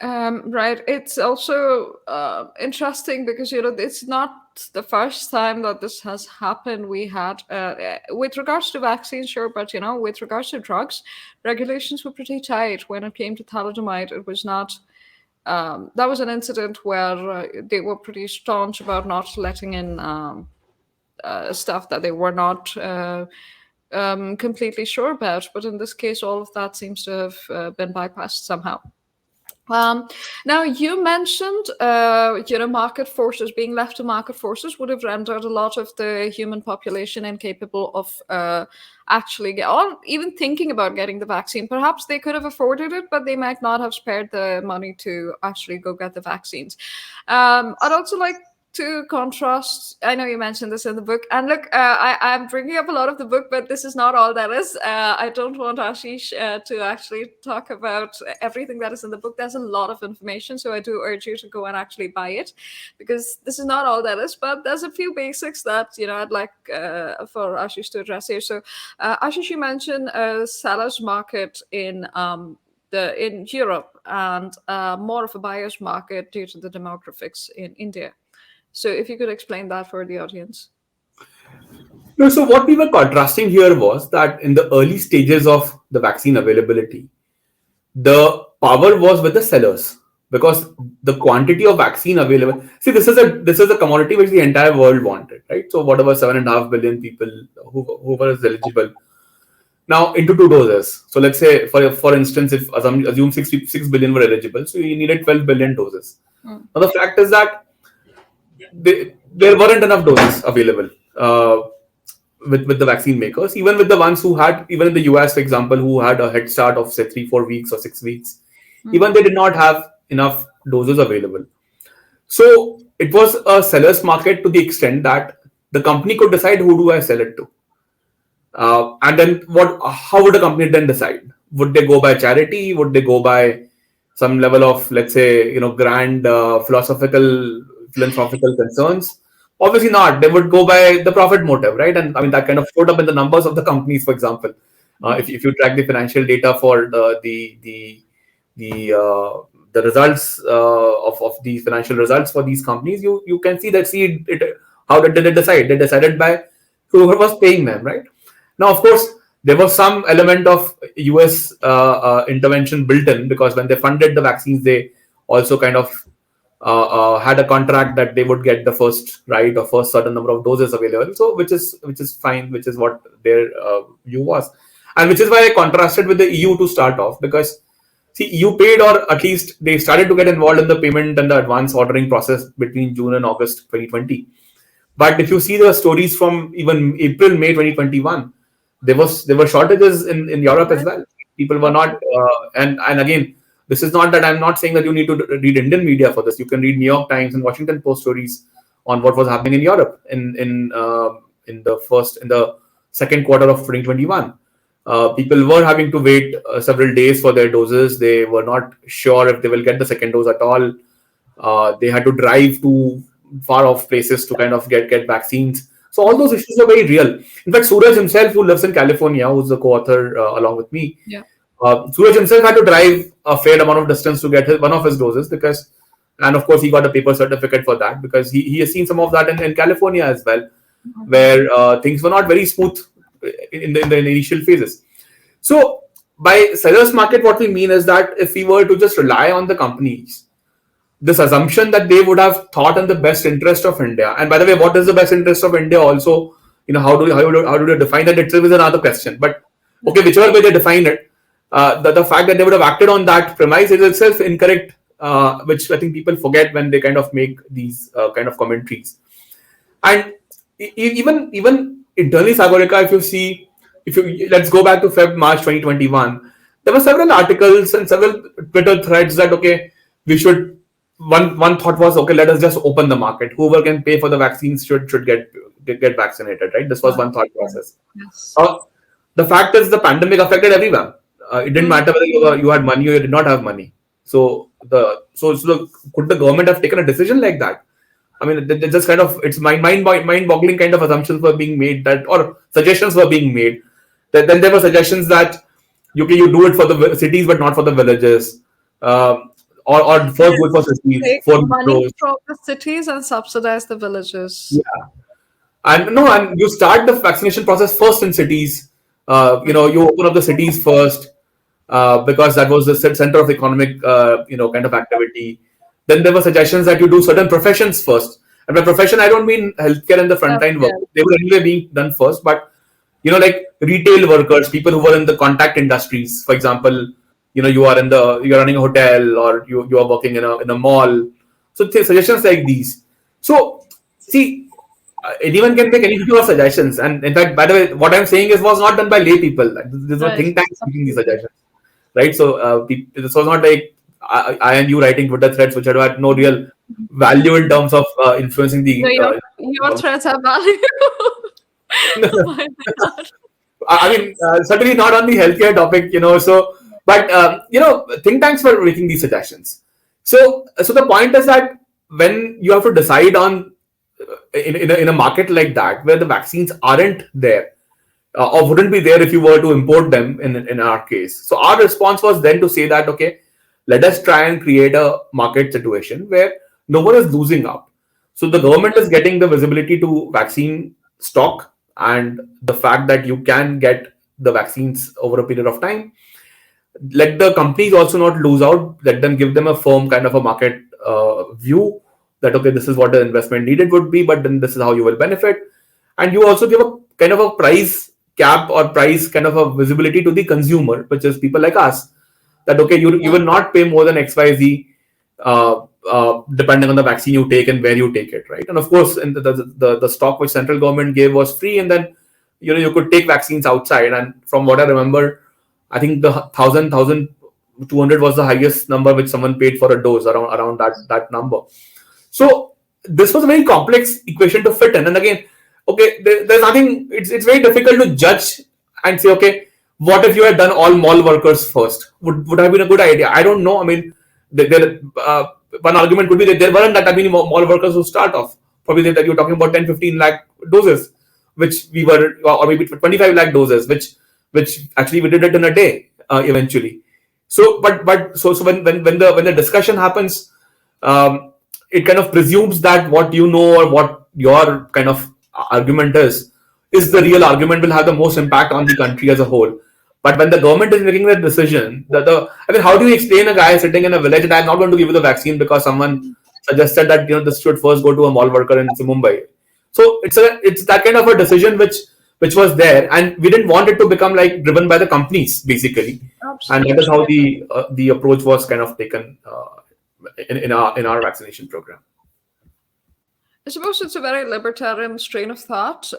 Right. It's also interesting because it's not the first time that this has happened. We had, with regards to vaccines, sure, but with regards to drugs, regulations were pretty tight when it came to thalidomide. It was not. That was an incident where they were pretty staunch about not letting in stuff that they were not completely sure about. But in this case, all of that seems to have been bypassed somehow. Now, you mentioned, market forces, being left to market forces would have rendered a lot of the human population incapable of actually or even thinking about getting the vaccine. Perhaps they could have afforded it, but they might not have spared the money to actually go get the vaccines. I'd also like to contrast, I know you mentioned this in the book, and look, I'm bringing up a lot of the book, but this is not all there is. I don't want Aashish to actually talk about everything that is in the book. There's a lot of information, so I do urge you to go and actually buy it, because this is not all there is, but there's a few basics that I'd like for Aashish to address here. So Aashish, you mentioned a seller's market in Europe and more of a buyer's market due to the demographics in India. So if you could explain that for the audience. No, so what we were contrasting here was that in the early stages of the vaccine availability, the power was with the sellers, because the quantity of vaccine available. See, this is a commodity which the entire world wanted, right? So whatever 7.5 billion people who were eligible now into 2 doses. So let's say for instance, if assume 6 billion were eligible, so you needed 12 billion doses. Now the fact is that there weren't enough doses available with the vaccine makers, even with the ones who had, even in the US, for example, who had a head start of say 3-4 weeks or 6 weeks, even they did not have enough doses available. So it was a seller's market to the extent that the company could decide, who do I sell it to? And then how would a company then decide? Would they go by charity? Would they go by some level of, let's say, grand philosophical concerns? Obviously not. They would go by the profit motive, right? And I mean, that kind of showed up in the numbers of the companies, for example. If you track the financial data for the results of the financial results for these companies, you can see that. How did they decide? They decided by whoever was paying them, right? Now, of course, there was some element of US intervention built in, because when they funded the vaccines, they also kind of had a contract that they would get the first right or first certain number of doses available. So which is fine, which is what their view was, and which is why I contrasted with the EU to start off, because see, EU paid, or at least they started to get involved in the payment and the advance ordering process between June and August 2020. But if you see the stories from even April, May 2021, there were shortages in Europe as well. People were not, and again, this is not that I'm not saying that you need to read Indian media for this. You can read New York Times and Washington Post stories on what was happening in Europe in the second quarter of 2021. People were having to wait several days for their doses. They were not sure if they will get the second dose at all. They had to drive to far off places to kind of get vaccines. So all those issues are very real. In fact, Suraj himself, who lives in California, who's the co-author along with me, Suraj himself had to drive a fair amount of distance to get one of his doses, and of course he got a paper certificate for that, because he has seen some of that in California as well, where things were not very smooth in the initial phases. So by seller's market, what we mean is that if we were to just rely on the companies, this assumption that they would have thought in the best interest of India. And by the way, what is the best interest of India also? How do you define that itself is another question. But okay, whichever way they define it, the fact that they would have acted on that premise is itself incorrect, which I think people forget when they kind of make these kind of commentaries. And even internally, Sagarika, let's go back to March 2021, there were several articles and several Twitter threads that, okay, we should one thought was, okay, let us just open the market. Whoever can pay for the vaccines should get vaccinated, right? This was Right. one thought Right. process. Yes. Uh, the fact is, the pandemic affected everyone. It didn't Mm. matter whether you had money or you did not have money. So could the government have taken a decision like that? I mean, they just kind of, it's mind-boggling kind of assumptions were being made, that, or suggestions were being made. Then there were suggestions that you do it for the cities but not for the villages, or first do it for Yes. cities Take for money metros. from the cities and subsidize the villages. Yeah. And no, and you start the vaccination process first in cities. Right. You open up the cities first, because that was the center of economic, kind of activity. Then there were suggestions that you do certain professions first. And by profession, I don't mean healthcare and the frontline work. Healthcare. They were anyway being done first, but like retail workers, people who were in the contact industries, for example, you're running a hotel, or you are working in a mall. So suggestions like these. So see, anyone can make any few suggestions, and in fact, by the way, what I'm saying is was not done by lay people. Like, this was Right. think tanks making these Absolutely. suggestions, right? So this was not like I and you writing Twitter threads which had no real value in terms of influencing No, the. your threats have value. Why not? I mean, certainly not on the healthcare topic, So, but think tanks were making these suggestions. So the point is that when you have to decide on in a market like that where the vaccines aren't there, or wouldn't be there if you were to import them in our case. So our response was then to say that, okay, let us try and create a market situation where no one is losing out. So the government is getting the visibility to vaccine stock, and the fact that you can get the vaccines over a period of time. Let the companies also not lose out. Let them give them a firm kind of a market view that, okay, this is what the investment needed would be, but then this is how you will benefit. And you also give a kind of a price cap or price kind of a visibility to the consumer, which is people like us, that, okay, you will not pay more than XYZ, depending on the vaccine you take and where you take it, right? And of course, in the stock which central government gave was free, and then you could take vaccines outside. And from what I remember, I think the 1,200 was the highest number which someone paid for a dose, around that number. So this was a very complex equation to fit in. And again, okay, there's nothing. It's very difficult to judge and say, okay, what if you had done all mall workers first? Would have been a good idea. I don't know. I mean, one argument could be that there weren't that many mall workers who start off. Probably that you're talking about 10, 15 lakh doses, which we were, or maybe 25 lakh doses, which actually we did it in a day eventually. So, so when the discussion happens, it kind of presumes that what you know or what your kind of argument is the real argument, will have the most impact on the country as a whole. But when the government is making that decision, I mean, how do you explain a guy sitting in a village that I'm not going to give you the vaccine because someone suggested that this should first go to a mall worker in Mumbai? So it's that kind of a decision which was there, and we didn't want it to become like driven by the companies basically, and that is how Absolutely. the approach was kind of taken in our vaccination program. I suppose it's a very libertarian strain of thought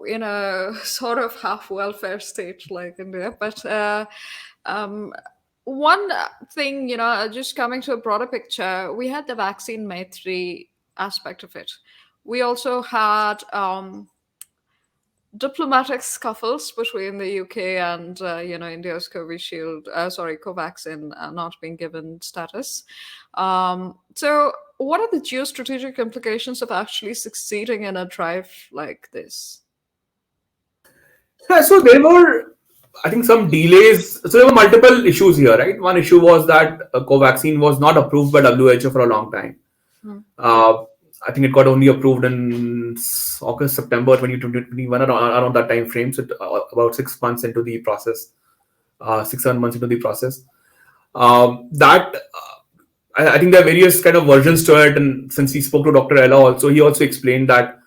in a sort of half welfare state like India. But one thing, just coming to a broader picture, we had the vaccine Maitri aspect of it. We also had diplomatic scuffles between the UK and India's Covaxin not being given status. So, what are the geostrategic implications of actually succeeding in a drive like this? Yeah, so there were, I think, some delays. So there were multiple issues here, right? One issue was that Covaxin was not approved by WHO for a long time. Hmm. I think it got only approved in August, September 2021, around that time frame. So about 6 months into the process, 6, 7 months into the process. I think there are various kind of versions to it. And since he spoke to Dr. Ella also, he also explained that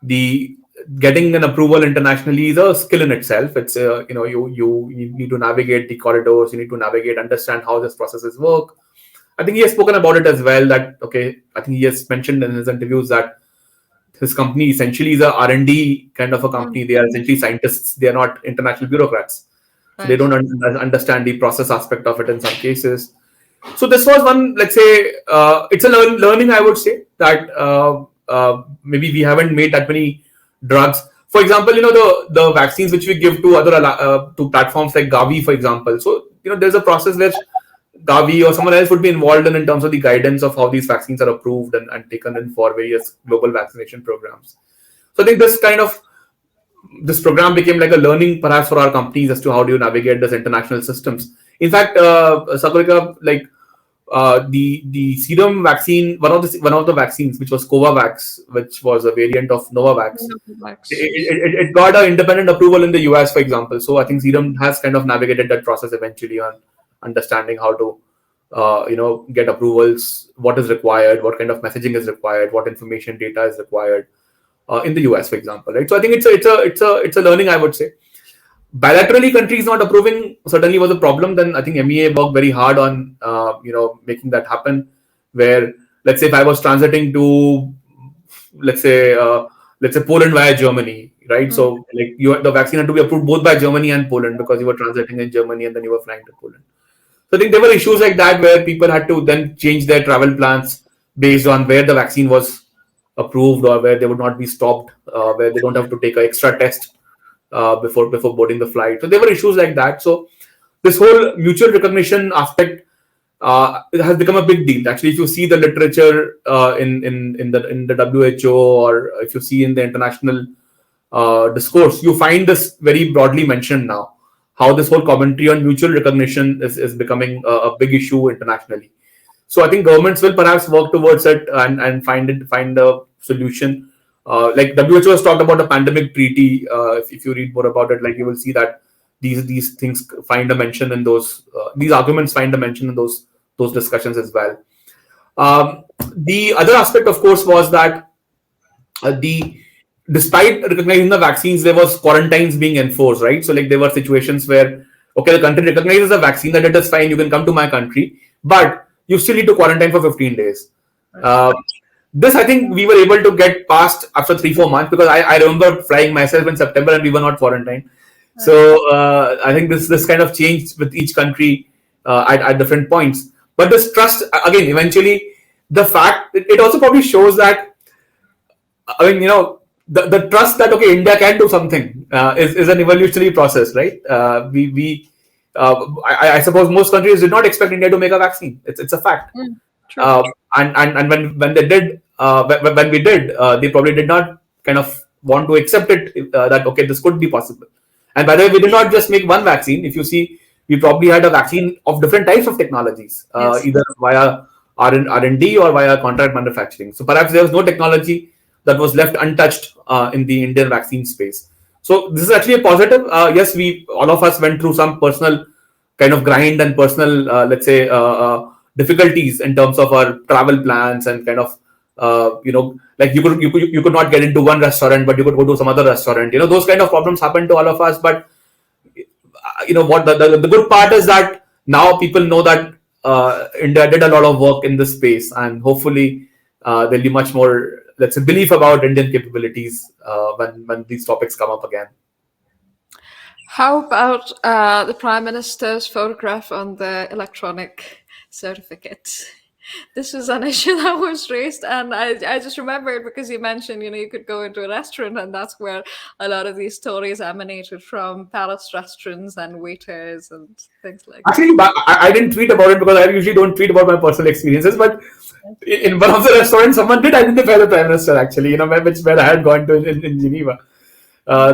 the getting an approval internationally is a skill in itself. It's you need to navigate the corridors, you need to understand how this processes work. I think he has spoken about it as well. That, okay, I think he has mentioned in his interviews that his company essentially is a R&D kind of a company. They are essentially scientists. They are not international bureaucrats. So they Right. don't understand the process aspect of it in some cases. So this was one, let's say, it's a learning, I would say, that maybe we haven't made that many drugs. For example, the vaccines which we give to other to platforms like Gavi, for example. So there's a process where Gavi or someone else would be involved in terms of the guidance of how these vaccines are approved and taken in for various global vaccination programs. So I think this program became like a learning perhaps for our companies as to how do you navigate these international systems. In fact, Sakurika, like the serum vaccine, one of the vaccines, which was Covavax, which was a variant of Novavax, it got an independent approval in the US, for example. So I think Serum has kind of navigated that process eventually on understanding how to get approvals, what is required, what kind of messaging is required, what information data is required in the US, for example, right? So I think it's a learning, I would say. Bilaterally, countries not approving certainly was a problem. Then I think MEA worked very hard on making that happen. Where, let's say, if I was transiting to let's say Poland via Germany, right? So like the vaccine had to be approved both by Germany and Poland because you were transiting in Germany and then you were flying to Poland. So I think there were issues like that where people had to then change their travel plans based on where the vaccine was approved or where they would not be stopped, where they don't have to take an extra test before boarding the flight. So there were issues like that. So this whole mutual recognition aspect it has become a big deal. Actually, if you see the literature in the WHO, or if you see in the international discourse, you find this very broadly mentioned now. How this whole commentary on mutual recognition is becoming a big issue internationally. So I think governments will perhaps work towards it and find a solution. Like WHO has talked about a pandemic treaty. If you read more about it, like you will see that these things find a mention in those these arguments find a mention in those discussions as well. The other aspect, of course, was that despite recognizing the vaccines, there was quarantines being enforced, right? So like there were situations where the country recognizes a vaccine, that it is fine, you can come to my country, but you still need to quarantine for 15 days. This I think we were able to get past after 3-4 months, because I remember flying myself in September and we were not quarantined. So I think this kind of changed with each country at different points. But this trust, again, eventually, the fact, it also probably shows that, I mean, the trust that, India can do something is an evolutionary process, right? I suppose most countries did not expect India to make a vaccine. It's a fact. And when they did, when we did, they probably did not kind of want to accept it, that, this could be possible. And by the way, we did not just make one vaccine. If you see, we probably had a vaccine of different types of technologies, either via R&D or via contract manufacturing. So perhaps there was no technology that was left untouched in the Indian vaccine space. So this is actually a positive. Yes, all of us went through some personal kind of grind and personal, let's say, difficulties in terms of our travel plans and kind of, like you could not get into one restaurant, but you could go to some other restaurant. Those kind of problems happened to all of us. But what the good part is that now people know that India did a lot of work in this space, and hopefully there'll be much more, let's say, belief about Indian capabilities when these topics come up again. How about the Prime Minister's photograph on the electronic certificates? This was an issue that was raised, and I just remembered because you mentioned, you could go into a restaurant, and that's where a lot of these stories emanated from, palace restaurants and waiters and things like that. Actually, I didn't tweet about it because I usually don't tweet about my personal experiences, but in one of the restaurants, someone did identify the Prime Minister, actually, where I had gone to in Geneva.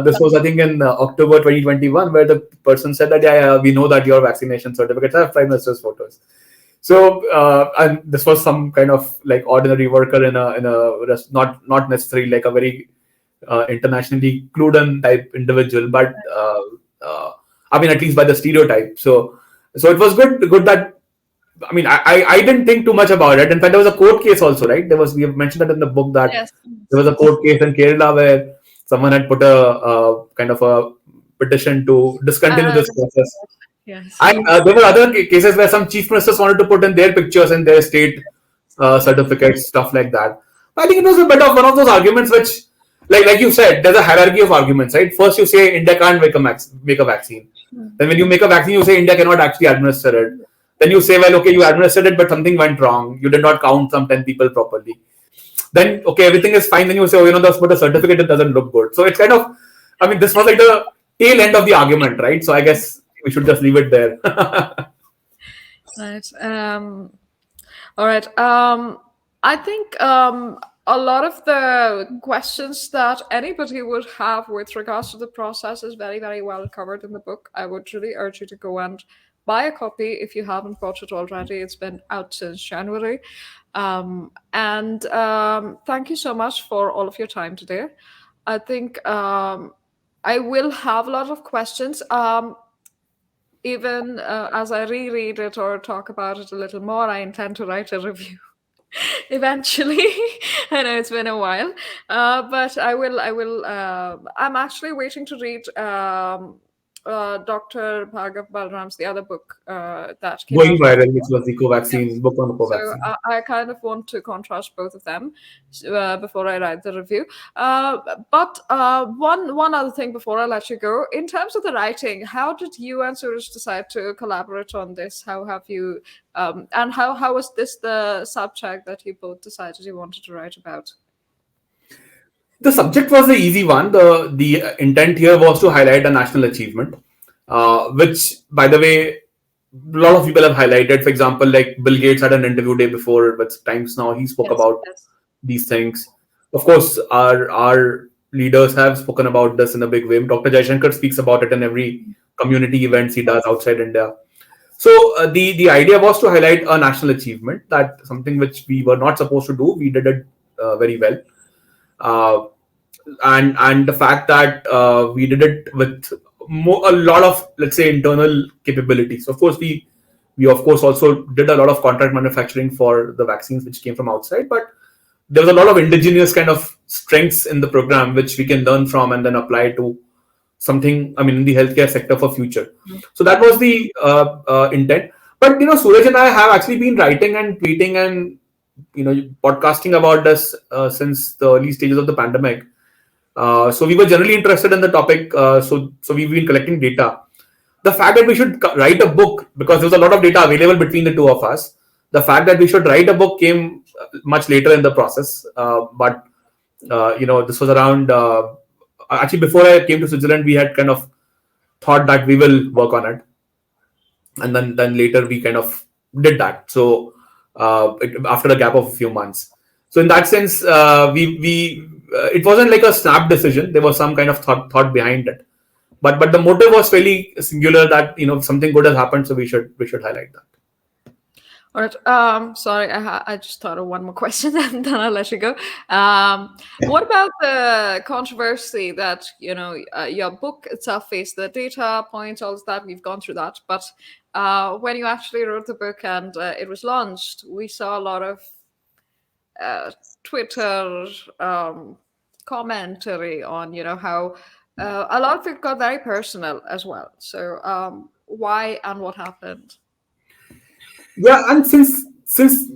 This was, I think, in October 2021, where the person said that, we know that your vaccination certificates have Prime Minister's photos. So, and this was some kind of like ordinary worker in a not necessarily like a very internationally clued in type individual, but I mean, at least by the stereotype. So it was good that, I mean, I didn't think too much about it. In fact, there was a court case also, right? We have mentioned that in the book, that there was a court case in Kerala where someone had put a kind of a petition to discontinue this process. Yes. And there were other cases where some chief ministers wanted to put in their pictures in their state certificates, stuff like that. I think it was a bit of one of those arguments which, like you said, there's a hierarchy of arguments, right? First, you say India can't make a vaccine. Then when you make a vaccine, you say India cannot actually administer it. Then you say, well, okay, you administered it, but something went wrong. You did not count some 10 people properly. Then, okay, everything is fine. Then you say, oh, that's but the certificate, it doesn't look good. So it's kind of, I mean, this was like the tail end of the argument, right? So I guess we should just leave it there. Right. All right. I think a lot of the questions that anybody would have with regards to the process is very, very well covered in the book. I would really urge you to go and buy a copy if you haven't bought it already. It's been out since January. And thank you so much for all of your time today. I think I will have a lot of questions. Even as I reread it or talk about it a little more, I intend to write a review eventually. I know it's been a while, but I will. I'm actually waiting to read Dr. Bhargav Balram's the other book that came Going out. viral, which was the Yes. book on the So Covaxin. I kind of want to contrast both of them before I write the review. But one other thing before I let you go, in terms of the writing, how did you and Suraj decide to collaborate on this? How have you, and how was this the subject that you both decided you wanted to write about? The subject was the easy one. The intent here was to highlight a national achievement, which, by the way, a lot of people have highlighted. For example, like Bill Gates had an interview day before with Times Now. He spoke Yes, about yes. these things. Of course, our leaders have spoken about this in a big way. Dr. Jaishankar speaks about it in every community events he does outside India. So the idea was to highlight a national achievement, that something which we were not supposed to do, we did it very well. Uh, and the fact that we did it with a lot of, let's say, internal capabilities. Of course, we of course also did a lot of contract manufacturing for the vaccines which came from outside, but there was a lot of indigenous kind of strengths in the program which we can learn from and then apply to something, I mean, in the healthcare sector for future. So that was the intent. But Suraj and I have actually been writing and tweeting and podcasting about this since the early stages of the pandemic. So we were generally interested in the topic. So we've been collecting data. The fact that we should write a book, because there was a lot of data available between the two of us, the fact that we should write a book came much later in the process. But this was around actually before I came to Switzerland. We had kind of thought that we will work on it, and then later we kind of did that. So after a gap of a few months. So in that sense, we it wasn't like a snap decision. There was some kind of thought behind it, but the motive was fairly singular, that something good has happened, so we should highlight that. All right. Sorry, I just thought of one more question, and then I'll let you go. What about the controversy that your book itself faced, the data points, all of that? We've gone through that, but when you actually wrote the book and it was launched, we saw a lot of Twitter commentary on how a lot of it got very personal as well. So why and what happened? Yeah, and since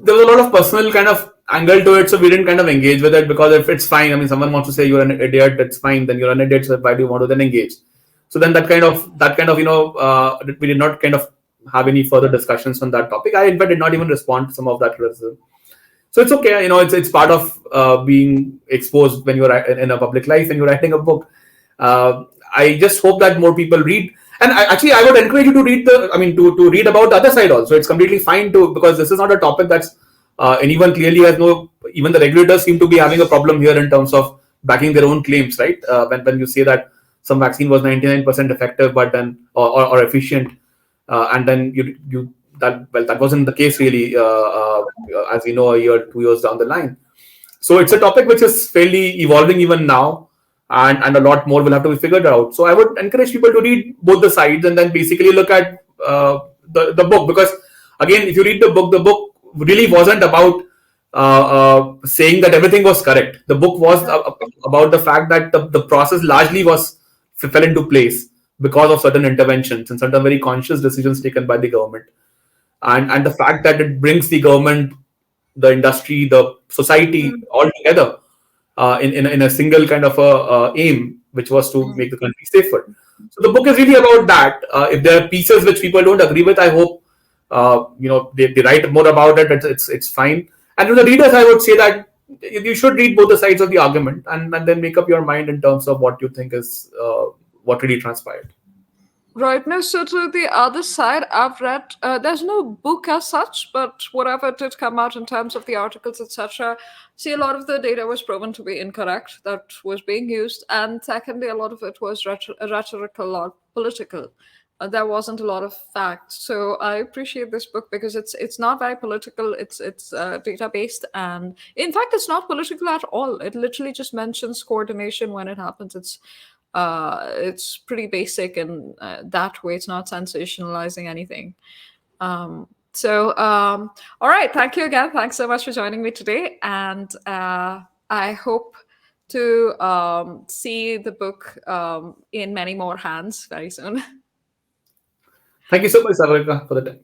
there was a lot of personal kind of angle to it, so we didn't kind of engage with it, because if it's fine, I mean, someone wants to say you're an idiot, it's fine, then you're an idiot, so why do you want to then engage? So then that kind of we did not kind of have any further discussions on that topic. I in fact did not even respond to some of that criticism. So it's okay, it's part of being exposed when you're in a public life and you're writing a book. I just hope that more people read. And I would encourage you to read to read about the other side also. It's completely fine because this is not a topic that's anyone clearly has no. Even the regulators seem to be having a problem here in terms of backing their own claims, right? When you say that some vaccine was 99% effective, but then or efficient, and then that wasn't the case really, as we know, a year, 2 years down the line. So it's a topic which is fairly evolving even now. And a lot more will have to be figured out. So I would encourage people to read both the sides and then basically look at the book, because again, if you read the book really wasn't about saying that everything was correct. The book was about the fact that the process largely fell into place because of certain interventions and certain very conscious decisions taken by the government, and the fact that it brings the government, the industry, the society all together in a single kind of aim, which was to make the country safer. So the book is really about that. If there are pieces which people don't agree with, I hope they write more about it. It's fine. And to the readers, I would say that you should read both the sides of the argument, and then make up your mind in terms of what you think is what really transpired. Right. No, so to the other side, I've read, there's no book as such, but whatever did come out in terms of the articles, etc. See, a lot of the data was proven to be incorrect that was being used. And secondly, a lot of it was rhetorical or political. There wasn't a lot of facts. So I appreciate this book because it's not very political. It's data based, and in fact, it's not political at all. It literally just mentions coordination when it happens. It's pretty basic in that way. It's not sensationalizing anything. All right. Thank you again. Thanks so much for joining me today. And I hope to see the book in many more hands very soon. Thank you so much, Savarika, for the time.